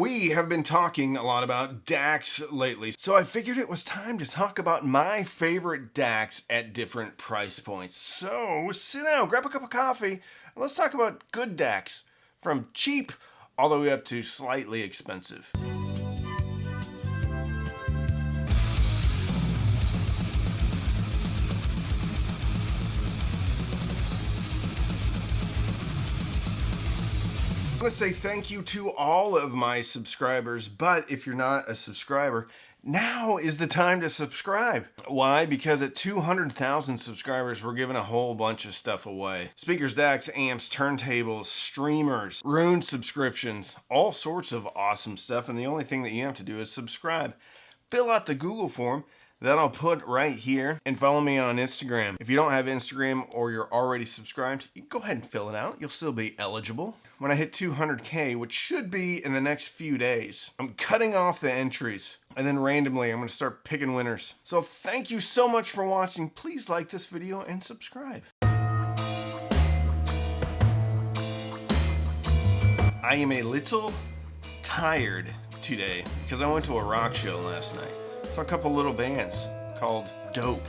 We have been talking a lot about DACs lately, so I figured it was time to talk about my favorite DACs at different price points. So sit down, grab a cup of coffee, and let's talk about good DACs, from cheap all the way up to slightly expensive. I want to say thank you to all of my subscribers, but if you're not a subscriber, now is the time to subscribe. Why? Because at 200,000 subscribers, we're giving a whole bunch of stuff away. Speakers, DACs, amps, turntables, streamers, Rune subscriptions, all sorts of awesome stuff, and the only thing that you have to do is subscribe. Fill out the Google form that I'll put right here and follow me on Instagram. If you don't have Instagram or you're already subscribed, you can go ahead and fill it out. You'll still be eligible. When I hit 200K, which should be in the next few days, I'm cutting off the entries and then randomly I'm gonna start picking winners. So thank you so much for watching. Please like this video and subscribe. I am a little tired today because I went to a rock show last night. Saw a couple little bands called Dope.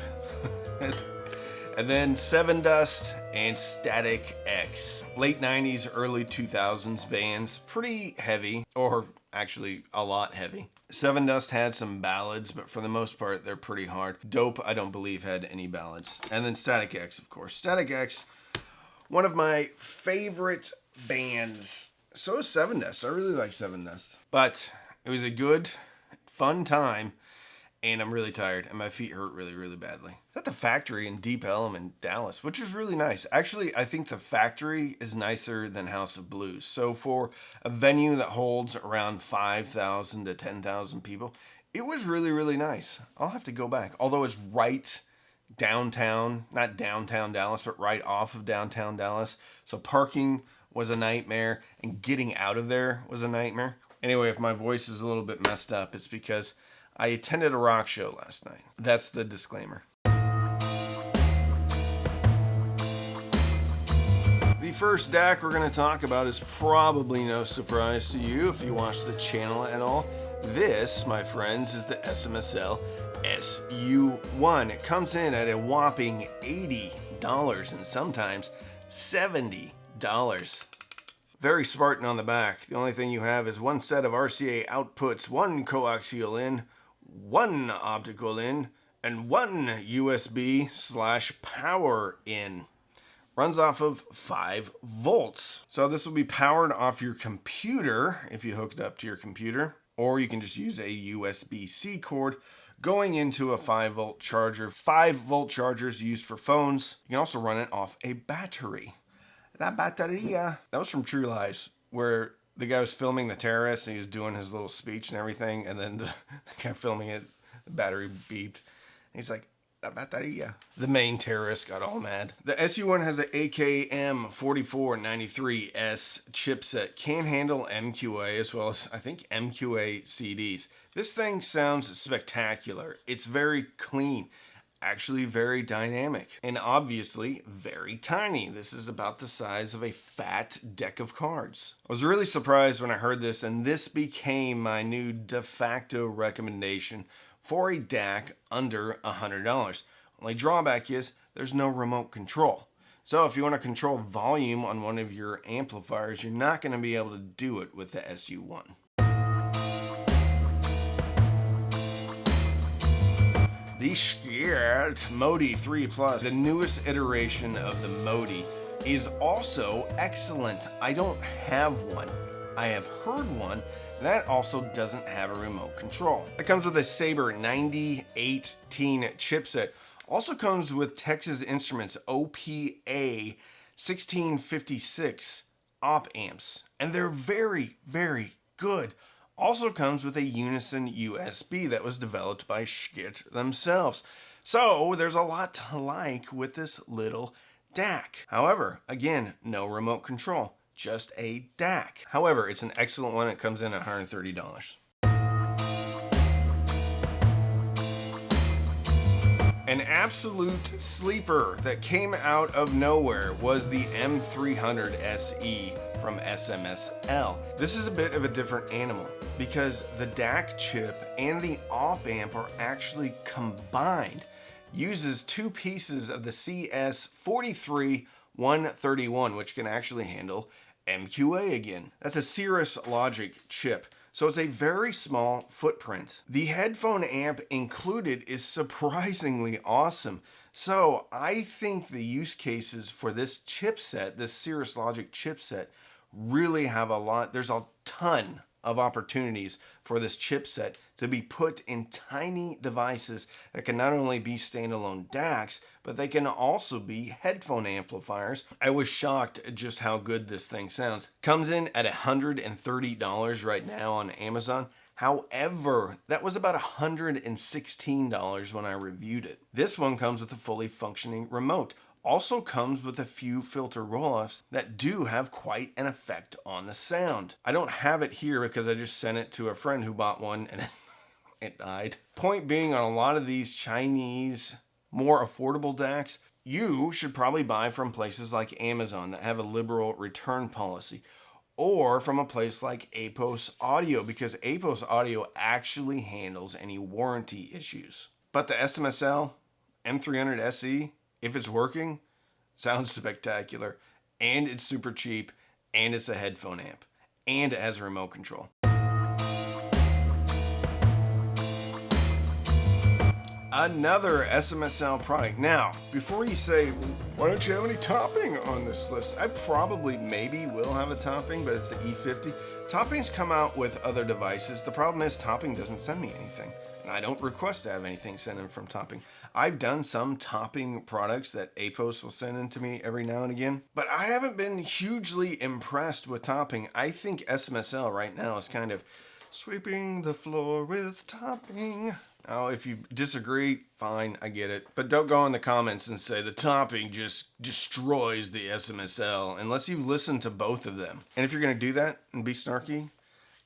And then Seven Dust and Static X. Late 90s, early 2000s bands. Pretty heavy, or actually a lot heavy. Seven Dust had some ballads, but for the most part, they're pretty hard. Dope, I don't believe, had any ballads. And then Static X, of course. Static X, one of my favorite bands. So is Seven Dust. I really like Seven Dust. But it was a good, fun time. And I'm really tired, and my feet hurt really, really badly. At the Factory in Deep Ellum in Dallas, which is really nice. Actually, I think the Factory is nicer than House of Blues. So for a venue that holds around 5,000 to 10,000 people, it was really, really nice. I'll have to go back. Although it's right downtown, not downtown Dallas, but right off of downtown Dallas. So parking was a nightmare, and getting out of there was a nightmare. Anyway, if my voice is a little bit messed up, it's because I attended a rock show last night. That's the disclaimer. The first DAC we're going to talk about is probably no surprise to you if you watch the channel at all. This, my friends, is the SMSL Su1. It comes in at a whopping $80 and sometimes $70. Very Spartan on the back. The only thing you have is one set of RCA outputs, one coaxial in, one optical in, and one USB/power in. Runs off of 5 volts. So this will be powered off your computer if you hook it up to your computer, or you can just use a USB-C cord going into a 5-volt charger. 5-volt chargers used for phones. You can also run it off a battery. La batería. That was from True Lies, where the guy was filming the terrorists and he was doing his little speech and everything, and then the guy filming it, the battery beeped. And he's like, la batería. The main terrorist got all mad. The Su1 has an AKM4493S chipset. Can handle MQA as well as, I think, MQA CDs. This thing sounds spectacular. It's very clean. Actually very dynamic, and obviously very tiny. This is about the size of a fat deck of cards. I was really surprised when I heard this, and this became my new de facto recommendation for a DAC under $100. Only drawback is there's no remote control. So if you want to control volume on one of your amplifiers, you're not going to be able to do it with the Su1. The SMSL Modi 3 Plus, the newest iteration of the Modi, is also excellent. I don't have one. I have heard one that also doesn't have a remote control. It comes with a Sabre 9018 chipset. Also comes with Texas Instruments OPA 1656 op amps, and they're very, very good. Also comes with a Unison USB that was developed by Skit themselves. So there's a lot to like with this little DAC. However, again, no remote control, just a DAC. However, it's an excellent one. It comes in at $130. An absolute sleeper that came out of nowhere was the M300 SE from SMSL. This is a bit of a different animal because the DAC chip and the op amp are actually combined. Uses two pieces of the CS43131, which can actually handle MQA again. That's a Cirrus Logic chip. So it's a very small footprint. The headphone amp included is surprisingly awesome. So I think the use cases for this chipset, this Cirrus Logic chipset, really have a lot. There's a ton of opportunities for this chipset to be put in tiny devices that can not only be standalone DACs, but they can also be headphone amplifiers. I was shocked at just how good this thing sounds. Comes in at $130 right now on Amazon. However, that was about $116 when I reviewed it. This one comes with a fully functioning remote. Also comes with a few filter roll-offs that do have quite an effect on the sound. I don't have it here because I just sent it to a friend who bought one and it died. Point being, on a lot of these Chinese, more affordable DACs, you should probably buy from places like Amazon that have a liberal return policy, or from a place like Apos Audio, because Apos Audio actually handles any warranty issues. But the SMSL M300 SE, if it's working, sounds spectacular, and it's super cheap, and it's a headphone amp, and it has a remote control. Another SMSL product. Now, before you say, well, why don't you have any topping on this list? I probably maybe will have a topping, but it's the E50. Toppings come out with other devices. The problem is topping doesn't send me anything. And I don't request to have anything sent in from topping. I've done some topping products that Apos will send in to me every now and again, but I haven't been hugely impressed with topping. I think SMSL right now is kind of sweeping the floor with topping. Now, if you disagree, fine, I get it. But don't go in the comments and say the topping just destroys the SMSL unless you've listened to both of them. And if you're going to do that and be snarky,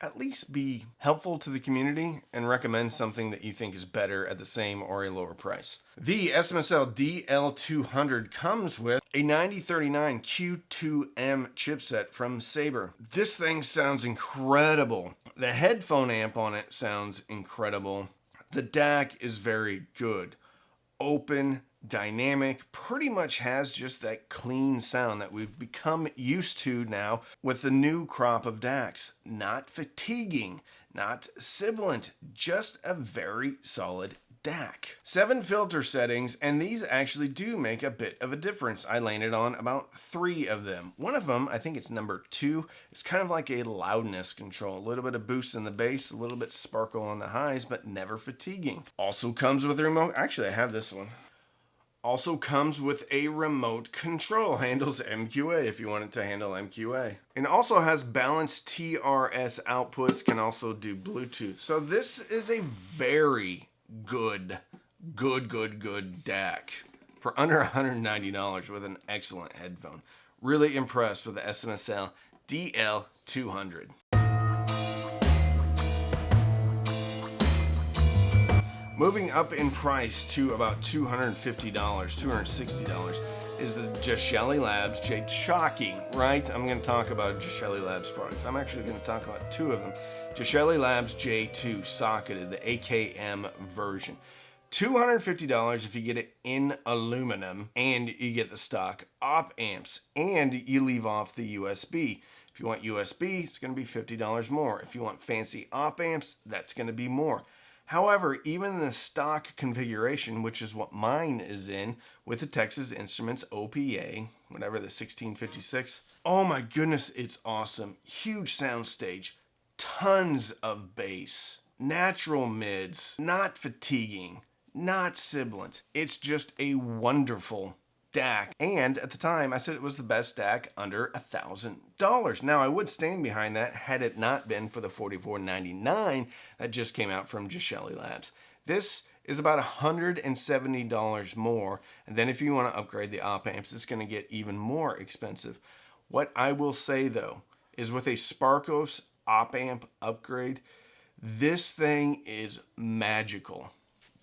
at least be helpful to the community and recommend something that you think is better at the same or a lower price. The SMSL DL200 comes with a 9039 Q2M chipset from Sabre. This thing sounds incredible. The headphone amp on it sounds incredible. The DAC is very good. Open, dynamic, pretty much has just that clean sound that we've become used to now with the new crop of DACs. Not fatiguing, not sibilant, just a very solid DAC. 7 filter settings, and these actually do make a bit of a difference. I landed on about 3 of them. One of them, I think it's number 2, it's kind of like a loudness control. A little bit of boost in the bass, a little bit sparkle on the highs, but never fatiguing. Also comes with a remote. Actually, I have this one. Also comes with a remote control. Handles MQA if you want it to handle MQA. And also has balanced TRS outputs, can also do Bluetooth. So this is a very good DAC for under $190 with an excellent headphone. Really impressed with the SMSL DL200. Moving up in price to about $250, $260 is the Jelli Labs J. Shocking, right? I'm going to talk about Jelli Labs products. I'm actually going to talk about 2 of them. Jelli Labs J2 socketed, the AKM version. $250 if you get it in aluminum and you get the stock op amps and you leave off the USB. If you want USB, it's going to be $50 more. If you want fancy op amps, that's going to be more. However, even in the stock configuration, which is what mine is in, with the Texas Instruments OPA, whatever, the 1656, oh my goodness, it's awesome. Huge soundstage, tons of bass, natural mids, not fatiguing, not sibilant. It's just a wonderful DAC. And at the time, I said it was the best DAC under $1,000. Now, I would stand behind that had it not been for the $44.99 that just came out from Jelli Labs. This is about $170 more. And then if you want to upgrade the op amps, it's going to get even more expensive. What I will say, though, is with a Sparkos op amp upgrade, this thing is magical.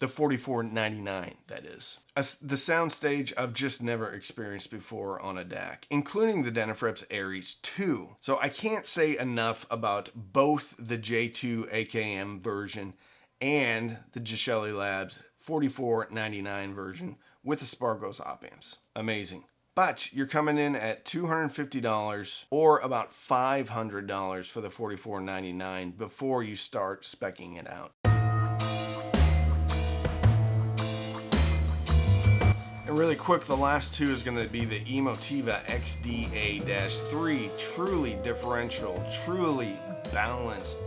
The $44.99, that is. The soundstage I've just never experienced before on a DAC, including the Denafrips Aries 2. So I can't say enough about both the J2 AKM version and the Jelli Labs $44.99 version with the Sparkos op amps. Amazing. But you're coming in at $250 or about $500 for the $44.99 before you start speccing it out. And really quick, the last two is going to be the Emotiva XDA-3, truly differential, truly balanced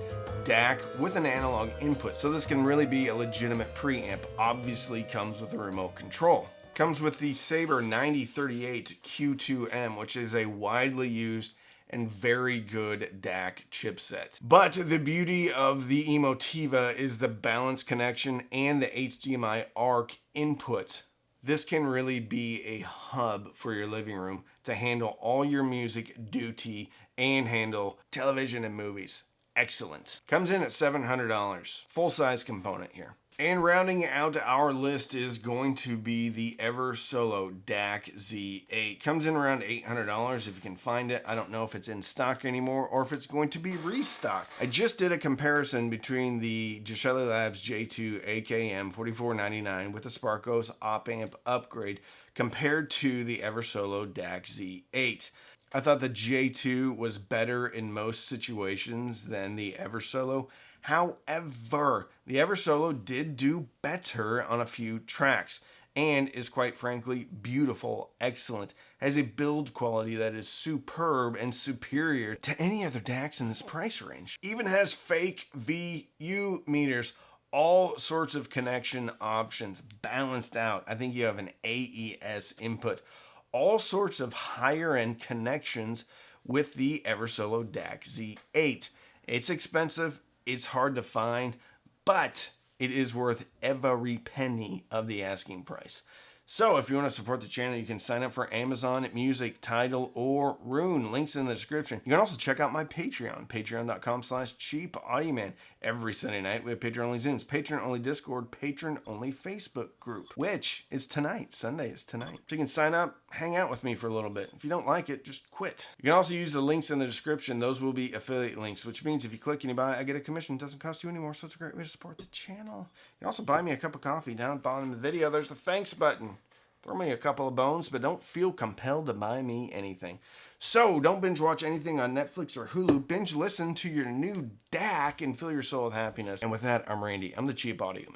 DAC with an analog input. So this can really be a legitimate preamp. Obviously comes with a remote control. Comes with the Sabre 9038 Q2M, which is a widely used and very good DAC chipset. But the beauty of the Emotiva is the balanced connection and the HDMI ARC input. This can really be a hub for your living room to handle all your music duty and handle television and movies. Excellent. Comes in at $700. Full-size component here. And rounding out our list is going to be the Ever Solo DAC Z8. Comes in around $800 if you can find it. I don't know if it's in stock anymore or if it's going to be restocked. I just did a comparison between the Jelli Labs J2 AKM $44.99 with the Sparkos op amp upgrade compared to the Ever Solo DAC Z8. I thought the J2 was better in most situations than the Ever Solo. However, the Ever Solo did do better on a few tracks and is quite frankly beautiful, excellent, has a build quality that is superb and superior to any other DACs in this price range. Even has fake VU meters, all sorts of connection options, balanced out. I think you have an AES input, all sorts of higher end connections with the Ever Solo DAC Z8. It's expensive. It's hard to find, but it is worth every penny of the asking price. So if you want to support the channel, you can sign up for Amazon Music, Tidal, or Rune. Links in the description. You can also check out my Patreon, patreon.com/cheapaudioman. Every Sunday night, we have Patreon-only Zooms, Patreon-only Discord, Patreon-only Facebook group, which is tonight. Sunday is tonight. So you can sign up, hang out with me for a little bit. If you don't like it, just quit. You can also use the links in the description. Those will be affiliate links, which means if you click and you buy, I get a commission. It doesn't cost you anymore, so it's a great way to support the channel. You can also buy me a cup of coffee down at the bottom of the video. There's a thanks button. Throw me a couple of bones, but don't feel compelled to buy me anything. So don't binge watch anything on Netflix or Hulu. Binge listen to your new DAC and fill your soul with happiness. And with that, I'm Randy. I'm the Cheap Audio Man.